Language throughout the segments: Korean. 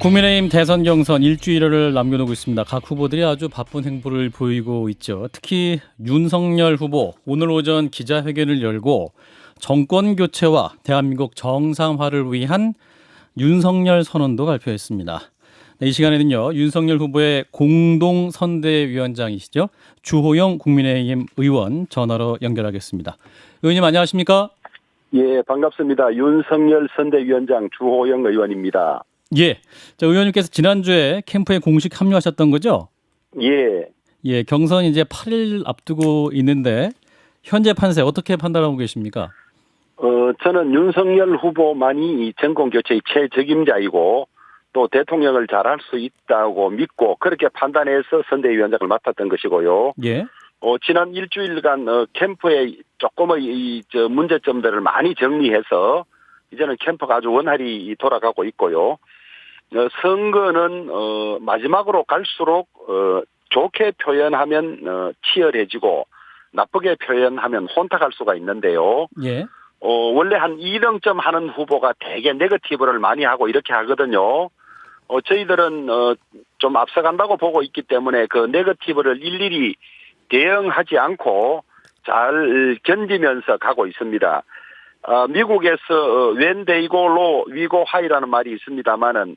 국민의힘 대선 경선 일주일을 남겨놓고 있습니다. 각 후보들이 아주 바쁜 행보를 보이고 있죠. 특히 윤석열 후보 오늘 오전 기자회견을 열고 정권 교체와 대한민국 정상화를 위한 윤석열 선언도 발표했습니다. 이 시간에는요, 윤석열 후보의 공동선대위원장이시죠, 주호영 국민의힘 의원 전화로 연결하겠습니다. 의원님 안녕하십니까? 예, 반갑습니다. 윤석열 선대위원장 주호영 의원입니다. 예, 자, 의원님께서 지난주에 캠프에 공식 합류하셨던 거죠? 예, 예, 경선 이제 8일 앞두고 있는데 현재 판세 어떻게 판단하고 계십니까? 저는 윤석열 후보만이 이 정권 교체의 최적임자이고 또 대통령을 잘할 수 있다고 믿고 그렇게 판단해서 선대위원장을 맡았던 것이고요. 예. 지난 일주일간 캠프의 조금의 문제점들을 많이 정리해서 이제는 캠프가 아주 원활히 돌아가고 있고요. 선거는 마지막으로 갈수록 좋게 표현하면 치열해지고 나쁘게 표현하면 혼탁할 수가 있는데요. 예. 원래 한 2등점 하는 후보가 되게 네거티브를 많이 하고 이렇게 하거든요. 저희들은 좀 앞서간다고 보고 있기 때문에 그 네거티브를 일일이 대응하지 않고 잘 견디면서 가고 있습니다. 미국에서 when they go low, we go high라는 말이 있습니다만은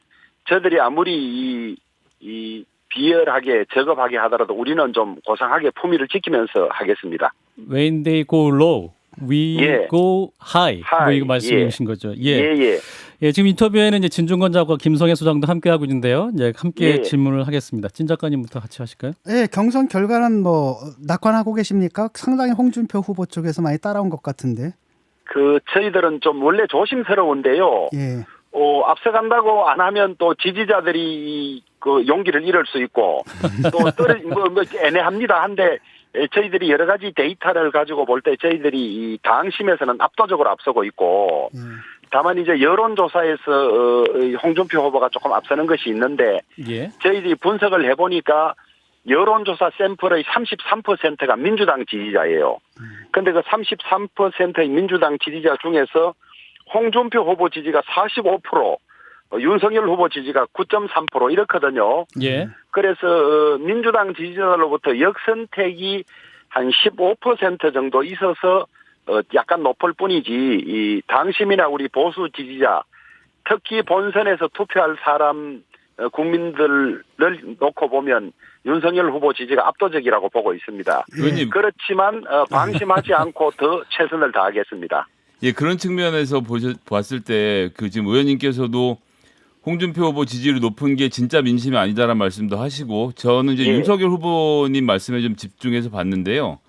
저들이 아무리 이 비열하게 저급하게 하더라도 우리는 좀 고상하게 품위를 지키면서 하겠습니다. When they go low, we 예. go high. 뭐 이거 말씀이신 거죠. 예. 예. 예, 지금 인터뷰에는 이제 진중권 작가와 김성애 소장도 함께 하고 있는데요. 이제 함께 예. 질문을 하겠습니다. 진 작가님부터 같이 하실까요? 네, 경선 결과는 뭐 낙관하고 계십니까? 상당히 홍준표 후보 쪽에서 많이 따라온 것 같은데. 저희들은 좀 원래 조심스러운데요. 예. 앞서간다고 안 하면 또 지지자들이 그 용기를 잃을 수 있고 또 애매합니다. 한데 저희들이 여러 가지 데이터를 가지고 볼 때 저희들이 이 당심에서는 압도적으로 앞서고 있고 다만 이제 여론조사에서 홍준표 후보가 조금 앞서는 것이 있는데 예. 저희들이 분석을 해보니까 여론조사 샘플의 33%가 민주당 지지자예요. 그런데 그 33%의 민주당 지지자 중에서 홍준표 후보 지지가 45%, 윤석열 후보 지지가 9.3% 이렇거든요. 예. 그래서 민주당 지지자들로부터 역선택이 한 15% 정도 있어서 약간 높을 뿐이지 이 당심이나 우리 보수 지지자 특히 본선에서 투표할 사람 국민들을 놓고 보면 윤석열 후보 지지가 압도적이라고 보고 있습니다. 의원님. 그렇지만 방심하지 않고 더 최선을 다하겠습니다. 예, 그런 측면에서 봤을 때 지금 의원님께서도 홍준표 후보 지지율이 높은 게 진짜 민심이 아니다라는 말씀도 하시고 저는 이제 예. 윤석열 후보님 말씀에 좀 집중해서 봤는데요.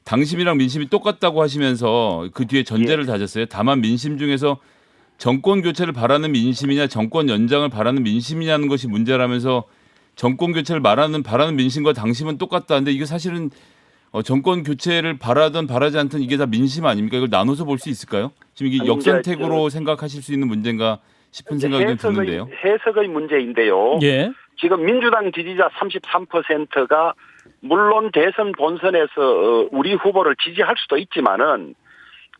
당심이랑 민심이 똑같다고 하시면서 그 뒤에 전제를 다졌어요. 다만 민심 중에서 정권 교체를 바라는 민심이냐 정권 연장을 바라는 민심이냐는 것이 문제라면서 정권 교체를 바라는 민심과 당심은 똑같다는데 이게 사실은 정권 교체를 바라든 바라지 않든 이게 다 민심 아닙니까? 이걸 나눠서 볼 수 있을까요? 지금 이게 역선택으로 생각하실 수 있는 문제인가 싶은 생각이 좀 드는데요. 해석의 문제인데요. 예. 지금 민주당 지지자 33%가 물론 대선 본선에서 우리 후보를 지지할 수도 있지만은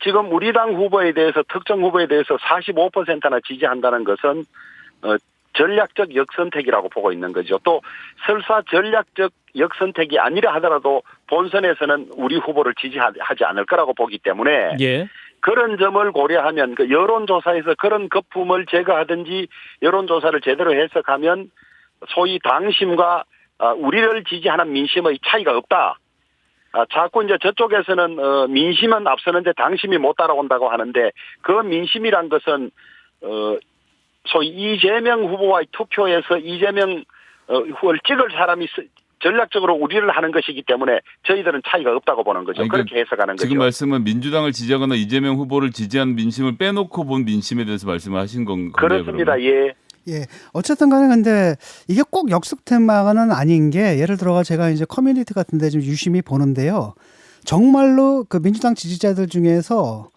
지금 우리 당 후보에 대해서 특정 후보에 대해서 45%나 지지한다는 것은 전략적 역선택이라고 보고 있는 거죠. 또 설사 전략적 역선택이 아니라 하더라도 본선에서는 우리 후보를 지지하지 않을 거라고 보기 때문에 예. 그런 점을 고려하면 그 여론조사에서 그런 거품을 제거하든지 여론조사를 제대로 해석하면 소위 당심과 우리를 지지하는 민심의 차이가 없다. 자꾸 이제 저쪽에서는 민심은 앞서는데 당심이 못 따라온다고 하는데 그 민심이란 것은 소위 이재명 후보와의 투표에서 이재명 후보를 찍을 사람이 전략적으로 우리를 하는 것이기 때문에 저희들은 차이가 없다고 보는 거죠. 아니, 그렇게 해석하는 거죠. 지금 말씀은 민주당을 지지하거나 이재명 후보를 지지하는 민심을 빼놓고 본 민심에 대해서 말씀하신 건가요? 그렇습니다. 예. 예. 어쨌든 간에 근데 이게 꼭 역습 테마는 아닌 게 예를 들어 제가 이제 커뮤니티 같은 데 좀 유심히 보는데요. 정말로 그 민주당 지지자들 중에서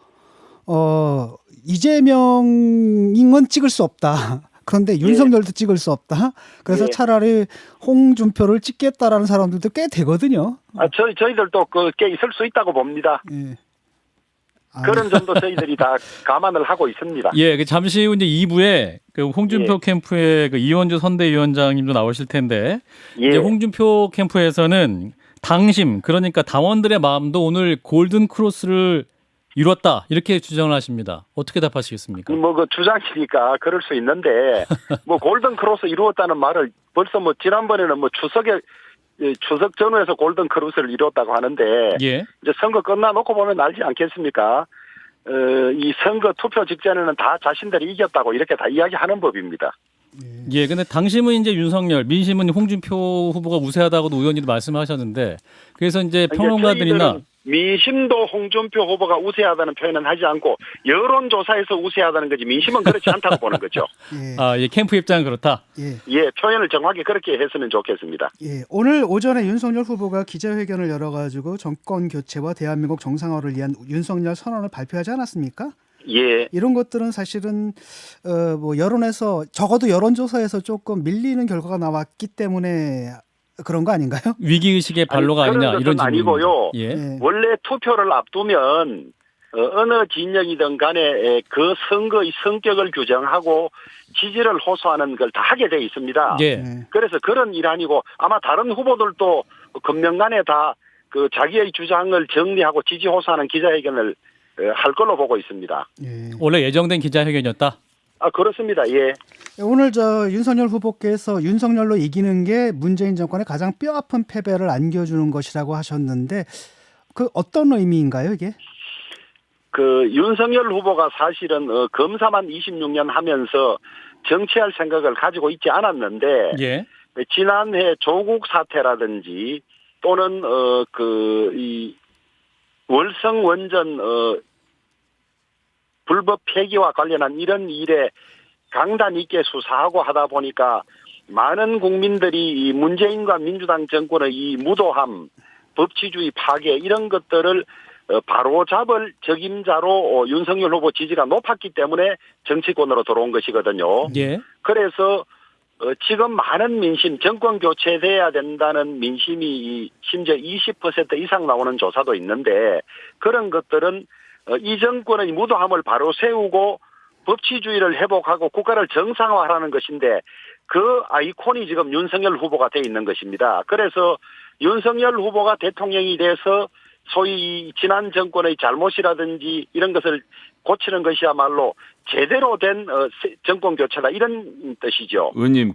이재명인 건 찍을 수 없다. 그런데 윤석열도 찍을 수 없다. 그래서 차라리 홍준표를 찍겠다라는 사람들도 꽤 되거든요. 저희들도 꽤 있을 수 있다고 봅니다. 예. 그런 점도 저희들이 다 감안을 하고 있습니다. 예, 잠시 후 이제 2부에 그 홍준표 예. 캠프의 그 이원주 선대위원장님도 나오실 텐데 예. 이제 홍준표 캠프에서는 당심 그러니까 당원들의 마음도 오늘 골든 크로스를 이뤘다 이렇게 주장을 하십니다. 어떻게 답하시겠습니까? 뭐 그 주장이니까 그럴 수 있는데 뭐 골든 크로스 이루었다는 말을 벌써 뭐 지난번에는 뭐 추석 전후에서 골든 크로스를 이뤘다고 하는데 예. 이제 선거 끝나놓고 보면 알지 않겠습니까? 이 선거 투표 직전에는 다 자신들이 이겼다고 이렇게 다 이야기하는 법입니다. 예, 근데 당심은 이제 윤석열, 민심은 홍준표 후보가 우세하다고도 의원님도 말씀하셨는데 그래서 이제 평론가들이나 저희들은 민심도 홍준표 후보가 우세하다는 표현은 하지 않고 여론조사에서 우세하다는 거지 민심은 그렇지 않다고 보는 거죠. 예. 예, 캠프 입장은 그렇다. 예. 예, 표현을 정확히 그렇게 했으면 좋겠습니다. 예. 오늘 오전에 윤석열 후보가 기자회견을 열어가지고 정권 교체와 대한민국 정상화를 위한 윤석열 선언을 발표하지 않았습니까? 예. 이런 것들은 사실은 뭐 여론에서 적어도 여론조사에서 조금 밀리는 결과가 나왔기 때문에 그런 거 아닌가요? 위기 의식의 발로가 아니, 아니냐 그런 이런 것은 질문입니다. 아니고요. 예. 예. 원래 투표를 앞두면 어느 진영이든 간에 그 선거의 성격을 규정하고 지지를 호소하는 걸 다 하게 돼 있습니다. 예. 예. 그래서 그런 일환이고 아마 다른 후보들도 금명간에 다 그 자기의 주장을 정리하고 지지 호소하는 기자회견을 할 걸로 보고 있습니다. 예. 원래 예정된 기자회견이었다. 아, 그렇습니다. 예. 오늘 윤석열 후보께서 윤석열로 이기는 게 문재인 정권의 가장 뼈아픈 패배를 안겨주는 것이라고 하셨는데 그 어떤 의미인가요, 이게? 그 윤석열 후보가 사실은 검사만 26년 하면서 정치할 생각을 가지고 있지 않았는데 예. 지난해 조국 사태라든지 또는 이 월성 원전 불법 폐기와 관련한 이런 일에 강단 있게 수사하고 하다 보니까 많은 국민들이 이 문재인과 민주당 정권의 이 무도함, 법치주의 파괴 이런 것들을 바로잡을 적임자로 윤석열 후보 지지가 높았기 때문에 정치권으로 들어온 것이거든요. 예. 그래서 지금 많은 민심, 정권 교체돼야 된다는 민심이 심지어 20% 이상 나오는 조사도 있는데 그런 것들은 이 정권의 무도함을 바로 세우고 법치주의를 회복하고 국가를 정상화하라는 것인데 그 아이콘이 지금 윤석열 후보가 돼 있는 것입니다. 그래서 윤석열 후보가 대통령이 돼서 소위 지난 정권의 잘못이라든지 이런 것을 고치는 것이야말로 제대로 된 정권 교체다 이런 뜻이죠. 의원님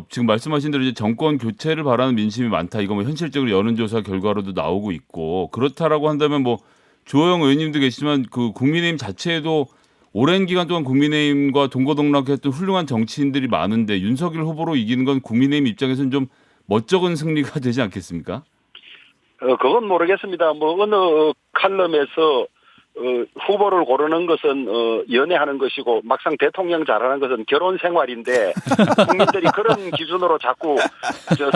지금 말씀하신 대로 이제 정권 교체를 바라는 민심이 많다. 이거 뭐 현실적으로 여론조사 결과로도 나오고 있고 그렇다라고 한다면 뭐 주호영 의원님도 계시지만 그 국민의힘 자체에도 오랜 기간 동안 국민의힘과 동고동락했던 훌륭한 정치인들이 많은데 윤석열 후보로 이기는 건 국민의힘 입장에서는 좀 멋쩍은 승리가 되지 않겠습니까? 그건 모르겠습니다. 뭐 어느 칼럼에서 후보를 고르는 것은 연애하는 것이고 막상 대통령 잘하는 것은 결혼 생활인데 국민들이 그런 기준으로 자꾸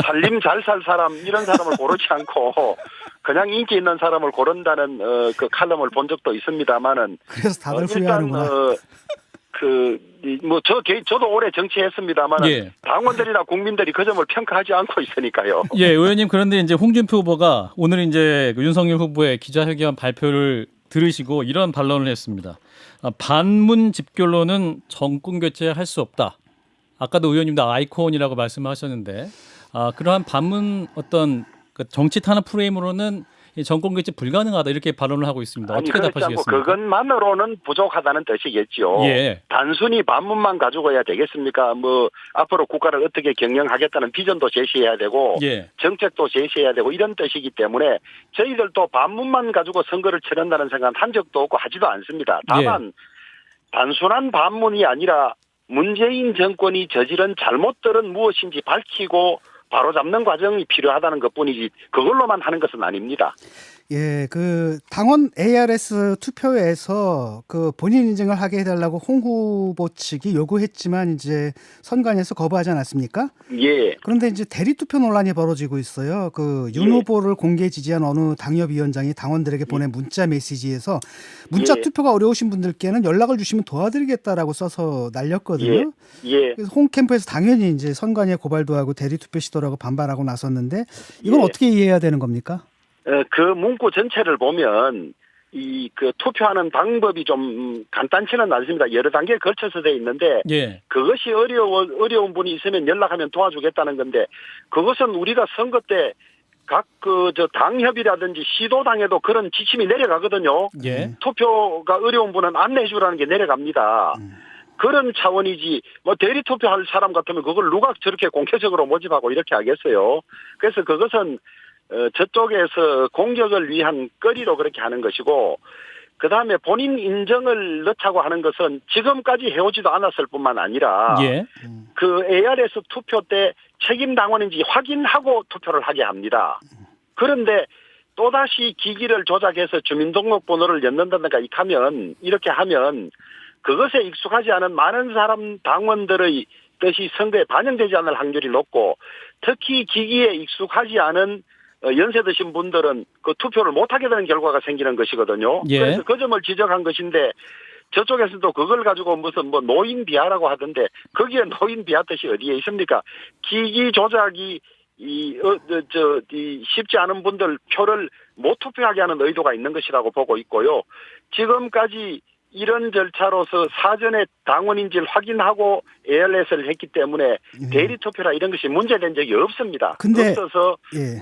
살림 잘 살 사람 이런 사람을 고르지 않고 그냥 인기 있는 사람을 고른다는 그 칼럼을 본 적도 있습니다만은 그래서 다들 일단 후회하는구나. 저도 오래 정치했습니다만 예. 당원들이나 국민들이 그 점을 평가하지 않고 있으니까요. 예, 의원님 그런데 이제 홍준표 후보가 오늘 이제 그 윤석열 후보의 기자회견 발표를 들으시고 이런 반론을 했습니다. 반문 집결로는 정권 교체할 수 없다. 아까도 의원님도 아이콘이라고 말씀하셨는데 그러한 반문 어떤 그 정치 탄압 프레임으로는 이 정권 교체 불가능하다 이렇게 반론을 하고 있습니다. 아니, 어떻게 그렇지 않고 답하시겠습니까? 그것만으로는 부족하다는 뜻이겠죠. 예. 단순히 반문만 가지고 해야 되겠습니까? 뭐 앞으로 국가를 어떻게 경영하겠다는 비전도 제시해야 되고 예. 정책도 제시해야 되고 이런 뜻이기 때문에 저희들도 반문만 가지고 선거를 치른다는 생각은 한 적도 없고 하지도 않습니다. 다만 단순한 반문이 아니라 문재인 정권이 저지른 잘못들은 무엇인지 밝히고 바로잡는 과정이 필요하다는 것뿐이지 그걸로만 하는 것은 아닙니다. 예, 그 당원 ARS 투표에서 그 본인 인증을 하게 해달라고 홍 후보 측이 요구했지만 이제 선관위에서 거부하지 않았습니까? 예. 그런데 이제 대리 투표 논란이 벌어지고 있어요. 그 윤 예. 후보를 공개 지지한 어느 당협위원장이 당원들에게 보낸 문자 메시지에서 문자 예. 투표가 어려우신 분들께는 연락을 주시면 도와드리겠다라고 써서 날렸거든요. 예. 그래서 홍 캠프에서 당연히 이제 선관위에 고발도 하고 대리 투표 시도라고 반발하고 나섰는데 이건 예. 어떻게 이해해야 되는 겁니까? 그 문구 전체를 보면 그 투표하는 방법이 좀 간단치는 않습니다. 여러 단계에 걸쳐서 돼 있는데 예. 그것이 어려운 분이 있으면 연락하면 도와주겠다는 건데 그것은 우리가 선거 때 각 당협이라든지 시도당에도 그런 지침이 내려가거든요. 예. 투표가 어려운 분은 안내해 주라는 게 내려갑니다. 그런 차원이지 뭐 대리 투표할 사람 같으면 그걸 누가 저렇게 공개적으로 모집하고 이렇게 하겠어요. 그래서 그것은 저쪽에서 공격을 위한 거리로 그렇게 하는 것이고 그다음에 본인 인정을 넣자고 하는 것은 지금까지 해오지도 않았을 뿐만 아니라 예. 그 ARS 투표 때 책임 당원인지 확인하고 투표를 하게 합니다. 그런데 또다시 기기를 조작해서 주민등록번호를 넣는다든가 이렇게 하면 그것에 익숙하지 않은 많은 사람 당원들의 뜻이 선거에 반영되지 않을 확률이 높고 특히 기기에 익숙하지 않은 연세 드신 분들은 그 투표를 못하게 되는 결과가 생기는 것이거든요. 예. 그래서 그 점을 지적한 것인데 저쪽에서도 그걸 가지고 무슨 노인 비하라고 하던데 거기에 노인 비하 뜻이 어디에 있습니까? 기기 조작이 쉽지 않은 분들 표를 못 투표하게 하는 의도가 있는 것이라고 보고 있고요. 지금까지 이런 절차로서 사전에 당원인지를 확인하고 ARS를 했기 때문에 대리 투표라 이런 것이 문제된 적이 없습니다. 근데 없어서 예.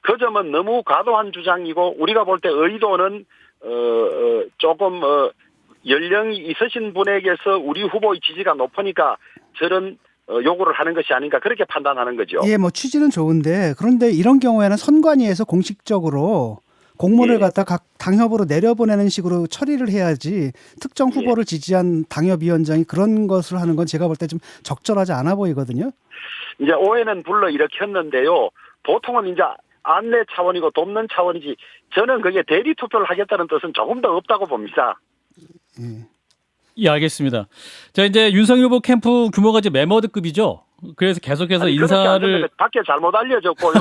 그 점은 너무 과도한 주장이고 우리가 볼 때 의도는 조금 연령이 있으신 분에게서 우리 후보의 지지가 높으니까 저런 요구를 하는 것이 아닌가 그렇게 판단하는 거죠. 예, 뭐 취지는 좋은데 그런데 이런 경우에는 선관위에서 공식적으로 공문을 예. 갖다 각 당협으로 내려보내는 식으로 처리를 해야지 특정 후보를 지지한 당협위원장이 그런 것을 하는 건 제가 볼 때 좀 적절하지 않아 보이거든요. 이제 오해는 불러 일으켰는데요. 보통은 이제 안내 차원이고 돕는 차원이지 저는 그게 대리 투표를 하겠다는 뜻은 조금 더 없다고 봅니다. 예, 알겠습니다. 자, 이제 윤석열 후보 캠프 규모가 이제 매머드급이죠. 그래서 계속해서 아니, 그렇지 인사를 않던데 밖에 잘못 알려졌고요.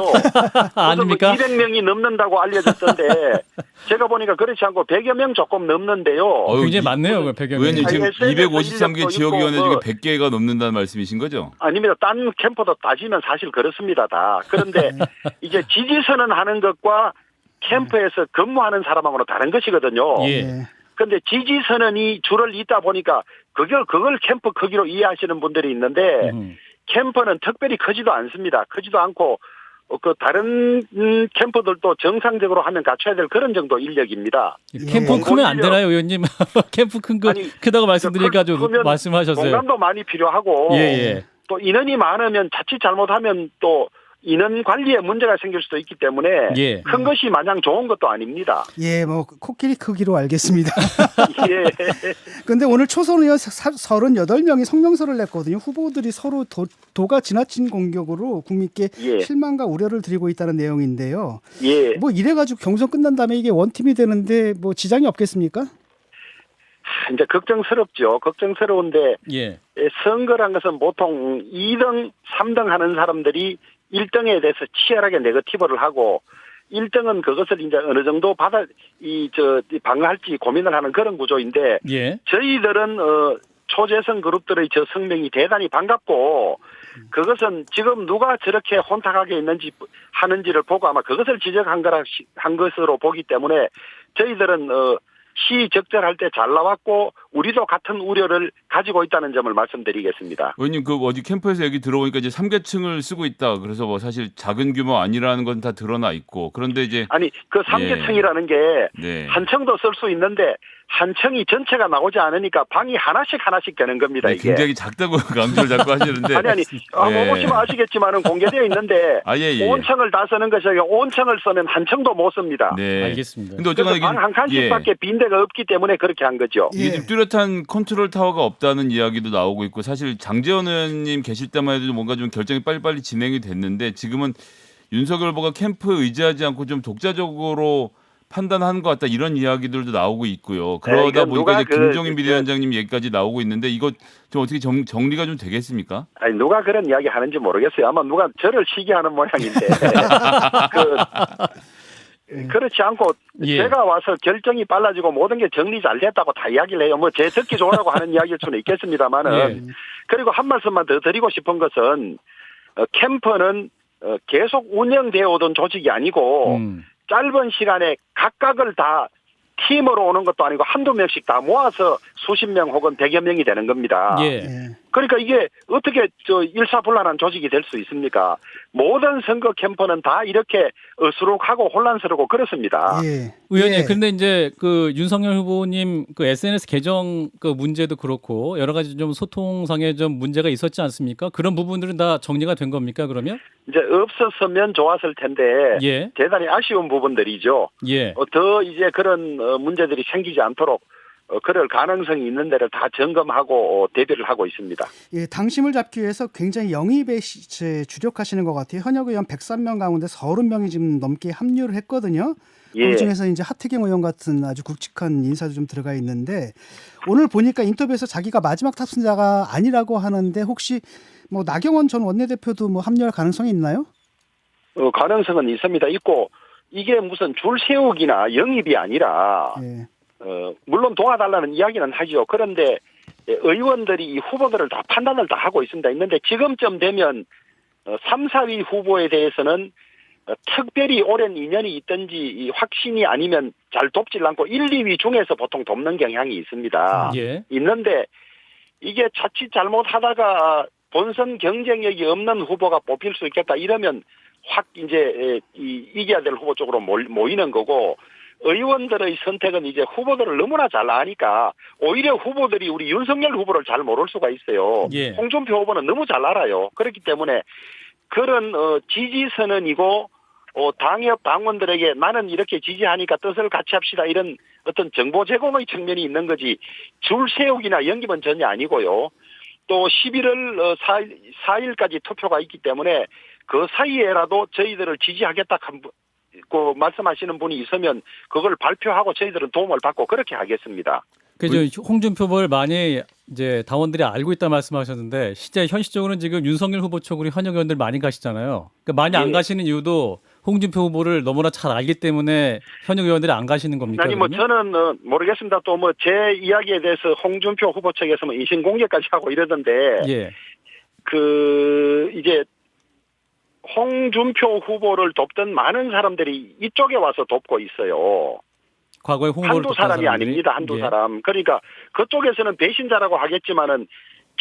아닙니까? 200명이 넘는다고 알려졌던데 제가 보니까 그렇지 않고 100여 명 조금 넘는데요. 굉장히 많네요. 그 100여 의원님 명이. 지금 SNS 253개 인력도 지역위원회 있고 중에 100개가 넘는다는 말씀이신 거죠? 아닙니다. 딴 캠프도 따지면 사실 그렇습니다. 다. 그런데 이제 지지선언 하는 것과 캠프에서 근무하는 사람하고는 다른 것이거든요. 예. 그런데 지지선언이 줄을 잇다 보니까 그걸 캠프 크기로 이해하시는 분들이 있는데 캠프는 특별히 크지도 않습니다. 크지도 않고 그 다른 캠프들도 정상적으로 하면 갖춰야 될 그런 정도 인력입니다. 캠프 예. 크면 안 되나요, 의원님? 캠프 큰 거 아니, 크다고 말씀드리니까 좀 크면 말씀하셨어요. 공간도 많이 필요하고 예. 또 인원이 많으면 자칫 잘못하면 또 인원 관리에 문제가 생길 수도 있기 때문에 예. 큰 것이 마냥 좋은 것도 아닙니다. 예, 뭐 코끼리 크기로 알겠습니다. 예. 근데 오늘 초선 의원 38명이 성명서를 냈거든요. 후보들이 서로 도가 지나친 공격으로 국민께 예. 실망과 우려를 드리고 있다는 내용인데요. 예. 뭐 이래가지고 경선 끝난 다음에 이게 원팀이 되는데 뭐 지장이 없겠습니까? 이제 걱정스럽죠. 걱정스러운데 예. 선거란 것은 보통 2등, 3등 하는 사람들이 1등에 대해서 치열하게 네거티브를 하고 1등은 그것을 이제 어느 정도 방어할지 고민을 하는 그런 구조인데 예. 저희들은 초재선 그룹들의 저 성명이 대단히 반갑고 그것은 지금 누가 저렇게 혼탁하게 하는지를 보고 아마 그것을 지적한 것으로 보기 때문에 저희들은 시적절할 때 잘 나왔고 우리도 같은 우려를 가지고 있다는 점을 말씀드리겠습니다. 의원님 그 어디 캠프에서 얘기 들어보니까 이제 3계층을 쓰고 있다. 그래서 뭐 사실 작은 규모 아니라는 건 다 드러나 있고 그런데 이제 아니 그 3계층이라는 게 네. 한 층도 쓸 수 있는데 한 층이 전체가 나오지 않으니까 방이 하나씩 되는 겁니다. 네, 이게. 굉장히 작다고 강조를 자꾸 하시는데 아니 예. 보시면 아시겠지만은 공개되어 있는데 예. 온 층을 다 쓰는 것이 아니라 온 층을 쓰면 한 층도 못 씁니다. 네. 알겠습니다. 근데 어쨌거나 방 한 칸씩밖에 빈 데가 없기 때문에 그렇게 한 거죠. 예. 이게 좀 뚜렷한 컨트롤 타워가 없다는 이야기도 나오고 있고 사실 장제원 의원님 계실 때만 해도 뭔가 좀 결정이 빨리빨리 진행이 됐는데 지금은 윤석열 후보가 캠프에 의지하지 않고 좀 독자적으로 판단하는 것 같다 이런 이야기들도 나오고 있고요. 그러다 이건 보니까 이제 누가 김종인 비대위원장님 얘기까지 나오고 있는데 이거 좀 어떻게 정리가 좀 되겠습니까? 아니 누가 그런 이야기 하는지 모르겠어요. 아마 누가 저를 시기하는 모양인데 그렇지 않고 예. 제가 와서 결정이 빨라지고 모든 게 정리 잘 됐다고 다 이야기를 해요. 뭐 제 듣기 좋으라고 하는 이야기일 수는 있겠습니다만은 그리고 한 말씀만 더 드리고 싶은 것은 캠프는 계속 운영되어 오던 조직이 아니고 짧은 시간에 각각을 다 팀으로 오는 것도 아니고 한두 명씩 다 모아서 수십 명 혹은 100여 명이 되는 겁니다. 예. 예. 그러니까 이게 어떻게 일사불란한 조직이 될 수 있습니까? 모든 선거 캠프는 다 이렇게 어수룩하고 혼란스럽고 그렇습니다. 예. 의원님, 예. 근데 이제 그 윤석열 후보님 그 SNS 계정 그 문제도 그렇고 여러 가지 좀 소통상에 좀 문제가 있었지 않습니까? 그런 부분들은 다 정리가 된 겁니까, 그러면? 이제 없었으면 좋았을 텐데 예. 대단히 아쉬운 부분들이죠. 예. 더 이제 그런 문제들이 생기지 않도록 그럴 가능성이 있는 데를 다 점검하고 대비를 하고 있습니다. 예, 당심을 잡기 위해서 굉장히 영입에 주력하시는 것 같아요. 현역 의원 103명 가운데 30명이 지금 넘게 합류를 했거든요. 예. 그중에서 이제 하태경 의원 같은 아주 굵직한 인사도 좀 들어가 있는데 오늘 보니까 인터뷰에서 자기가 마지막 탑승자가 아니라고 하는데 혹시 뭐 나경원 전 원내대표도 뭐 합류할 가능성이 있나요? 가능성은 있습니다. 있고 이게 무슨 줄 세우기나 영입이 아니라 예. 물론 도와달라는 이야기는 하죠. 그런데 의원들이 이 후보들을 다 판단을 다 하고 있습니다. 있는데 지금쯤 되면 3, 4위 후보에 대해서는 특별히 오랜 인연이 있든지 확신이 아니면 잘 돕질 않고 1, 2위 중에서 보통 돕는 경향이 있습니다. 예. 있는데 이게 자칫 잘못하다가 본선 경쟁력이 없는 후보가 뽑힐 수 있겠다 이러면 확 이제 이겨야 될 후보 쪽으로 모이는 거고 의원들의 선택은 이제 후보들을 너무나 잘 아니까 오히려 후보들이 우리 윤석열 후보를 잘 모를 수가 있어요. 예. 홍준표 후보는 너무 잘 알아요. 그렇기 때문에 그런 지지선언이고 당협 당원들에게 나는 이렇게 지지하니까 뜻을 같이 합시다 이런 어떤 정보 제공의 측면이 있는 거지 줄 세우기나 연기는 전혀 아니고요. 또 11월 4일까지 투표가 있기 때문에 그 사이에라도 저희들을 지지하겠다 그 말씀하시는 분이 있으면 그걸 발표하고 저희들은 도움을 받고 그렇게 하겠습니다. 그래서 홍준표 후보를 많이 이제 당원들이 알고 있다 말씀하셨는데 실제 현실적으로는 지금 윤석열 후보 쪽으로 현역 의원들 많이 가시잖아요. 그러니까 많이 안 예. 가시는 이유도 홍준표 후보를 너무나 잘 알기 때문에 현역 의원들이 안 가시는 겁니까? 아니 뭐 그러면? 저는 모르겠습니다. 또 뭐 제 이야기에 대해서 홍준표 후보 측에서 뭐 인신공격까지 하고 이러던데 예. 이제 홍준표 후보를 돕던 많은 사람들이 이쪽에 와서 돕고 있어요. 과거에 홍보를 한두 돕던 사람이 사람들이? 아닙니다. 한두 예. 사람. 그러니까 그쪽에서는 배신자라고 하겠지만은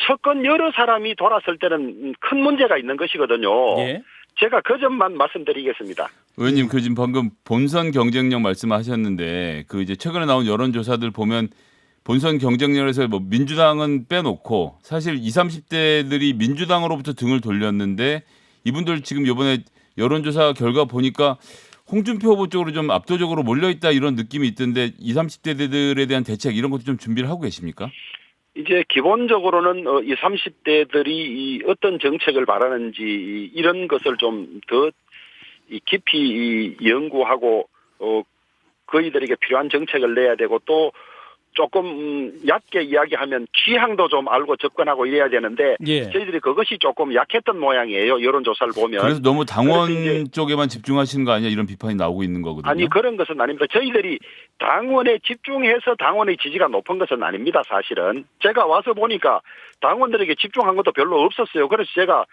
첫건 여러 사람이 돌았을 때는 큰 문제가 있는 것이거든요. 예. 제가 그 점만 말씀드리겠습니다. 의원님 그 지금 방금 본선 경쟁력 말씀하셨는데 그 이제 최근에 나온 여론조사들 보면 본선 경쟁력에서 뭐 민주당은 빼놓고 사실 20, 30대들이 민주당으로부터 등을 돌렸는데 이분들 지금 이번에 여론조사 결과 보니까 홍준표 후보 쪽으로 좀 압도적으로 몰려있다 이런 느낌이 있던데 20, 30대들에 대한 대책 이런 것도 좀 준비를 하고 계십니까? 이제 기본적으로는 20, 30대들이 어떤 정책을 바라는지 이런 것을 좀 더 깊이 연구하고 그이들에게 필요한 정책을 내야 되고 또 조금 얕게 이야기하면 취향도 좀 알고 접근하고 이래야 되는데 예. 저희들이 그것이 조금 약했던 모양이에요. 여론조사를 보면. 그래서 너무 당원 그래서 이제 쪽에만 집중하시는 거 아니냐 이런 비판이 나오고 있는 거거든요. 아니 그런 것은 아닙니다. 저희들이 당원에 집중해서 당원의 지지가 높은 것은 아닙니다. 사실은. 제가 와서 보니까 당원들에게 집중한 것도 별로 없었어요. 그래서 제가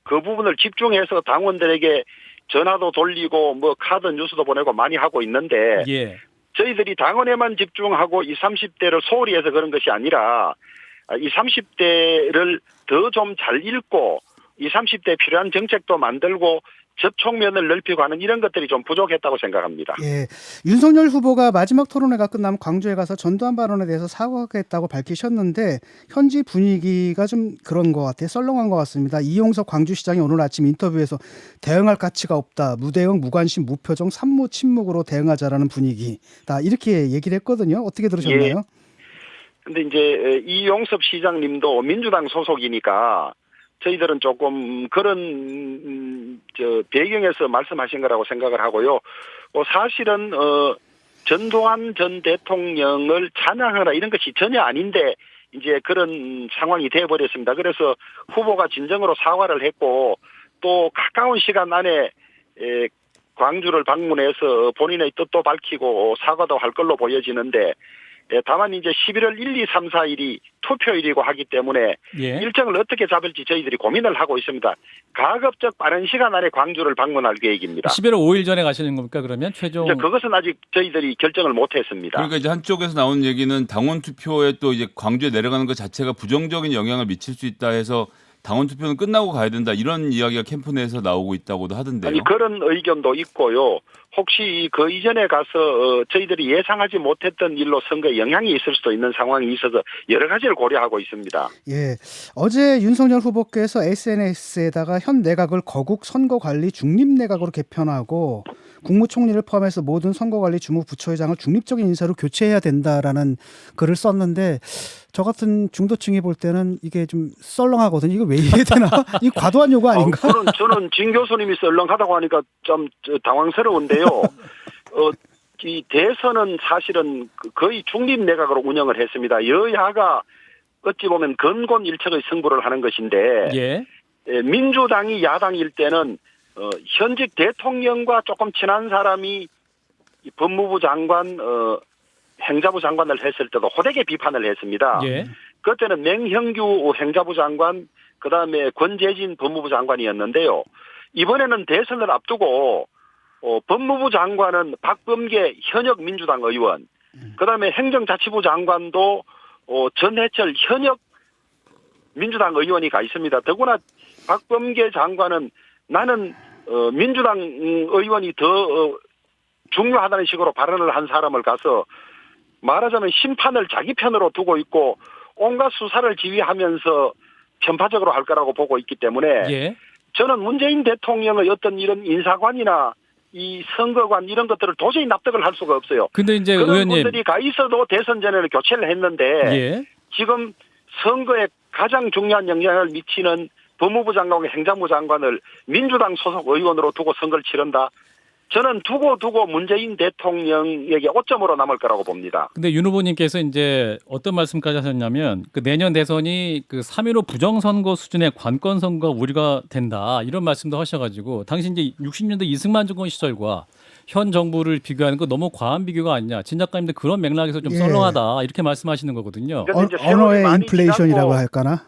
그 부분을 집중해서 당원들에게 전화도 돌리고 뭐 카드 뉴스도 보내고 많이 하고 있는데 예. 저희들이 당원에만 집중하고 20, 30대를 소홀히 해서 그런 것이 아니라 20, 30대를 더 좀 잘 읽고 20, 30대에 필요한 정책도 만들고 접촉면을 넓히고 하는 이런 것들이 좀 부족했다고 생각합니다. 예. 윤석열 후보가 마지막 토론회가 끝나면 광주에 가서 전두환 발언에 대해서 사과하겠다고 밝히셨는데 현지 분위기가 좀 그런 것 같아요. 썰렁한 것 같습니다. 이용석 광주시장이 오늘 아침 인터뷰에서 대응할 가치가 없다. 무대응, 무관심, 무표정, 산무 침묵으로 대응하자라는 분위기다. 이렇게 얘기를 했거든요. 어떻게 들으셨나요? 근데 이제 이용섭 시장님도 민주당 소속이니까 저희들은 조금 그런 배경에서 말씀하신 거라고 생각을 하고요. 사실은 전두환 전 대통령을 찬양하거나 이런 것이 전혀 아닌데 이제 그런 상황이 돼버렸습니다. 그래서 후보가 진정으로 사과를 했고 또 가까운 시간 안에 광주를 방문해서 본인의 뜻도 밝히고 사과도 할 걸로 보여지는데 다만 이제 11월 1, 2, 3, 4일이 투표일이고 하기 때문에 예. 일정을 어떻게 잡을지 저희들이 고민을 하고 있습니다. 가급적 빠른 시간 안에 광주를 방문할 계획입니다. 11월 5일 전에 가시는 겁니까? 그러면 최종 이제 그것은 아직 저희들이 결정을 못했습니다. 그러니까 이제 한쪽에서 나온 얘기는 당원 투표에 또 이제 광주에 내려가는 것 자체가 부정적인 영향을 미칠 수 있다 해서 당원 투표는 끝나고 가야 된다 이런 이야기가 캠프 내에서 나오고 있다고도 하던데요. 아니 그런 의견도 있고요. 혹시 그 이전에 가서 저희들이 예상하지 못했던 일로 선거에 영향이 있을 수도 있는 상황이 있어서 여러 가지를 고려하고 있습니다. 예. 어제 윤석열 후보께서 SNS에다가 현 내각을 거국 선거관리 중립내각으로 개편하고 국무총리를 포함해서 모든 선거관리 주무부처장을 중립적인 인사로 교체해야 된다라는 글을 썼는데 저 같은 중도층이 볼 때는 이게 좀 썰렁하거든요. 이거 왜 이래야 되나? 이 과도한 요구 아닌가? 저는 진 교수님이 썰렁하다고 하니까 좀 당황스러운데요. 이 대선은 사실은 거의 중립 내각으로 운영을 했습니다. 여야가 어찌 보면 근곤일척의 승부를 하는 것인데 예. 민주당이 야당일 때는 현직 대통령과 조금 친한 사람이 법무부 장관, 행자부 장관을 했을 때도 호되게 비판을 했습니다. 예. 그때는 맹형규 행자부 장관, 그다음에 권재진 법무부 장관이었는데요. 이번에는 대선을 앞두고 법무부 장관은 박범계 현역 민주당 의원, 그다음에 행정자치부 장관도 전해철 현역 민주당 의원이 가 있습니다. 더구나 박범계 장관은 나는 민주당 의원이 더 중요하다는 식으로 발언을 한 사람을 가서 말하자면 심판을 자기 편으로 두고 있고 온갖 수사를 지휘하면서 편파적으로 할 거라고 보고 있기 때문에 예. 저는 문재인 대통령의 어떤 이런 인사관이나 이 선거관 이런 것들을 도저히 납득을 할 수가 없어요. 근데 이제 그런 의원님 분들이 가 있어도 대선 전에는 교체를 했는데 예. 지금 선거에 가장 중요한 영향을 미치는 법무부 장관과 행정부 장관을 민주당 소속 의원으로 두고 선거를 치른다. 저는 두고 문재인 대통령에게 오점으로 남을 거라고 봅니다. 근데 윤 후보님께서 이제 어떤 말씀까지 하셨냐면 그 내년 대선이 그 3.15 부정선거 수준의 관권 선거 우려가 된다 이런 말씀도 하셔가지고 당시 이제 60년대 이승만 정권 시절과 현 정부를 비교하는 거 너무 과한 비교가 아니냐. 진 작가님도 그런 맥락에서 좀 예. 썰렁하다 이렇게 말씀하시는 거거든요. 그런데 이제 언어의 많이 인플레이션이라고 지났고, 할까나?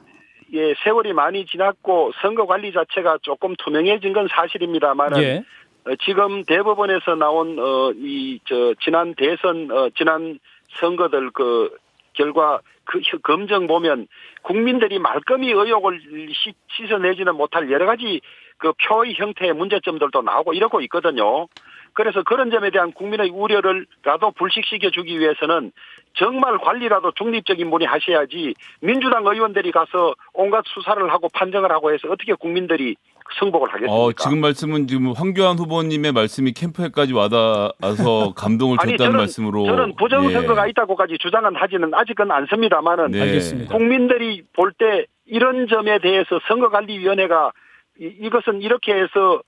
예, 세월이 많이 지났고 선거 관리 자체가 조금 투명해진 건 사실입니다만은 예. 지금 대법원에서 나온 지난 대선 지난 선거들 그 결과 그 검증 보면 국민들이 말끔히 의혹을 씻어내지는 못할 여러 가지 그 표의 형태의 문제점들도 나오고 이러고 있거든요. 그래서 그런 점에 대한 국민의 우려를라도 불식시켜 주기 위해서는 정말 관리라도 중립적인 분이 하셔야지 민주당 의원들이 가서 온갖 수사를 하고 판정을 하고 해서 어떻게 국민들이 승복을 하겠습니까? 지금 말씀은 지금 황교안 후보님의 말씀이 캠프에까지 와닿아서 감동을 줬다는 말씀으로. 저는 부정선거가 있다고까지 주장은 하지는 아직은 않습니다만은 네. 알겠습니다. 국민들이 볼 때 이런 점에 대해서 선거관리위원회가 이것은 이렇게 해서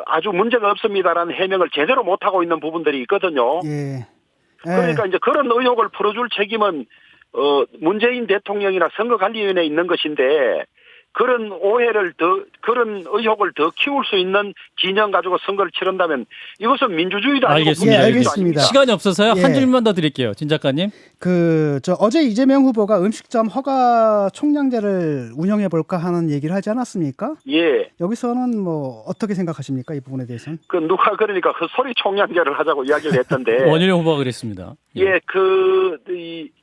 아주 문제가 없습니다라는 해명을 제대로 못하고 있는 부분들이 있거든요. 예. 그러니까 이제 그런 의혹을 풀어줄 책임은 문재인 대통령이나 선거관리위원회에 있는 것인데 그런 그런 의혹을 더 키울 수 있는 진영 가지고 선거를 치른다면 이것은 민주주의도 아니고 알겠습니다. 예, 국민주의도 알겠습니다. 아닙니다. 시간이 없어서요. 예. 한 줄만 더 드릴게요. 진 작가님. 어제 이재명 후보가 음식점 허가 총량제를 운영해 볼까 하는 얘기를 하지 않았습니까? 예. 여기서는 뭐 어떻게 생각하십니까? 이 부분에 대해서는? 누가 그러니까 그 소리 총량제를 하자고 이야기를 했던데. 원희룡 후보가 그랬습니다. 예,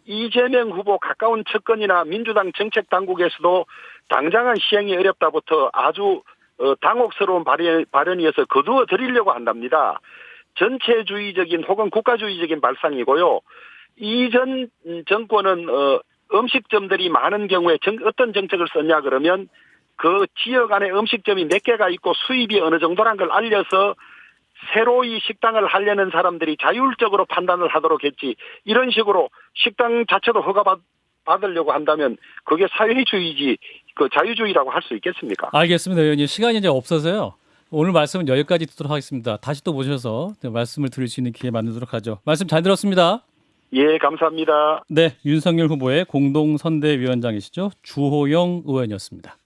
이재명 후보 가까운 측근이나 민주당 정책 당국에서도 당장은 시행이 어렵다부터 아주 당혹스러운 발언이어서 거두어 드리려고 한답니다. 전체주의적인 혹은 국가주의적인 발상이고요. 이전 정권은 음식점들이 많은 경우에 어떤 정책을 썼냐 그러면 그 지역 안에 음식점이 몇 개가 있고 수입이 어느 정도란 걸 알려서 새로이 식당을 하려는 사람들이 자율적으로 판단을 하도록 했지 이런 식으로 식당 자체도 허가받으려고 한다면 그게 사회주의지 그 자유주의라고 할 수 있겠습니까? 알겠습니다. 의원님. 시간이 이제 없어서요. 오늘 말씀은 여기까지 듣도록 하겠습니다. 다시 또 모셔서 말씀을 드릴 수 있는 기회 만들도록 하죠. 말씀 잘 들었습니다. 예, 감사합니다. 네, 윤석열 후보의 공동선대위원장이시죠. 주호영 의원이었습니다.